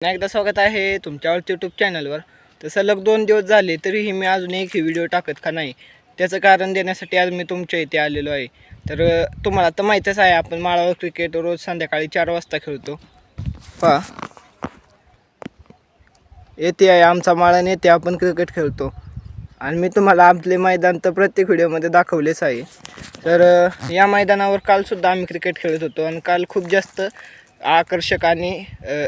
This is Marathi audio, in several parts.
पुन्हा एकदा स्वागत आहे तुमच्यावरती यूट्यूब चॅनलवर. तर सलग 2 दिवस झाले तरीही मी अजून एकही व्हिडिओ टाकत का नाही, त्याचं कारण देण्यासाठी आज मी तुमच्या इथे आलेलो आहे. तर तुम्हाला तर माहीतच आहे, आपण माळावर क्रिकेट रोज संध्याकाळी 4 वाजता खेळतो. पहा, येथे आहे आमचा माळा आणि येथे आपण क्रिकेट खेळतो. आणि मी तुम्हाला आपले मैदान तर प्रत्येक व्हिडिओमध्ये दाखवलेच आहे. तर या मैदानावर कालसुद्धा आम्ही क्रिकेट खेळत होतो आणि काल खूप जास्त आकर्षक आणि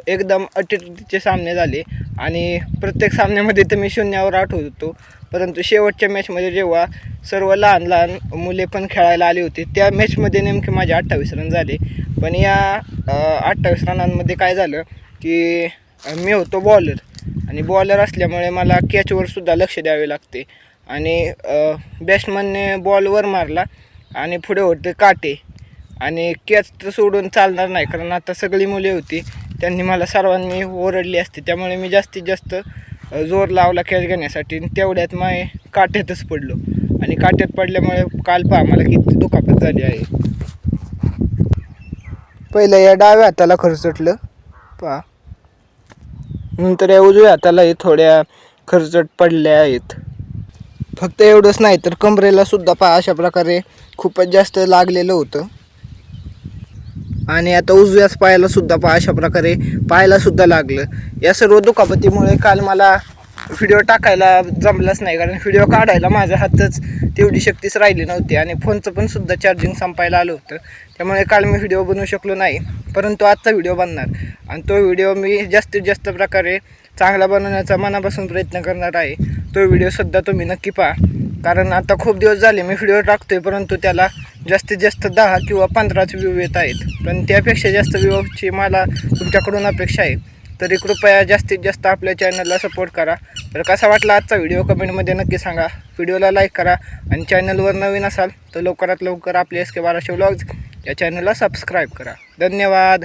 एकदम अटीतटीचे सामने झाले. आणि प्रत्येक सामन्यामध्ये तर मी 0वर आउट होत होतो. परंतु शेवटच्या मॅचमध्ये जेव्हा सर्व लहान लहान मुले पण खेळायला आली होती, त्या मॅचमध्ये नेमके माझे 28 रन झाले. पण या 28 रनांमध्ये काय झालं की मी होतो बॉलर, आणि बॉलर असल्यामुळे मला कॅचवर सुद्धा लक्ष द्यावे लागते. आणि बॅट्समनने बॉलवर मारला आणि पुढे होते काटे, आणि कॅच तर सोडून चालणार नाही, कारण आता सगळी मुले होती, त्यांनी मला सर्वांनी ओरडली असते. त्यामुळे मी जास्तीत जास्त जोर लावला कॅच घेण्यासाठी, तेवढ्यात मी काट्यातच पडलो. आणि काट्यात पडल्यामुळे काल पहा मला किती दुखापत झाली आहे. पहिलं या डाव्या हाताला खरचटलं पहा, नंतर या उजव्या हातालाही थोड्या खरचट पडल्या आहेत. फक्त एवढंच नाही तर कमरेला सुद्धा पहा अशा प्रकारे खूपच जास्त लागलेलं होतं. आणि आता उजव्याच पायाला सुद्धा पहा अशा प्रकारे पायाला सुद्धा लागलं. या सर्व दुखापतीमुळे काल मला व्हिडिओ टाकायला जमलाच नाही, कारण व्हिडिओ काढायला माझ्या हातच तेवढी शक्तीच राहिली नव्हती आणि फोनचं पण सुद्धा चार्जिंग संपायला आलं होतं. त्यामुळे काल मी व्हिडिओ बनवू शकलो नाही. परंतु आजचा व्हिडिओ बनणार, आणि तो व्हिडिओ मी जास्तीत जास्त प्रकारे चांगला बनवण्याचा मनापासून प्रयत्न करणार आहे. तो व्हिडिओ सुद्धा तुम्ही नक्की पहा, कारण आता खूप दिवस झाले मी व्हिडिओ टाकतोय, परंतु त्याला जास्तीत जास्त 10 किंवा 15च व्ह्यू येत आहेत. पण त्यापेक्षा जास्त व्ह्यूची मला तुमच्याकडून अपेक्षा आहे. तरी कृपया जास्तीत जास्त आपल्या चॅनलला सपोर्ट करा. तर कसा वाटला आजचा व्हिडिओ कमेंटमध्ये नक्की सांगा. व्हिडिओला लाईक करा, आणि चॅनलवर नवीन असाल तर लवकरात लवकर आपले SK12 व्लॉग्स या चॅनलला सबस्क्राईब करा. धन्यवाद.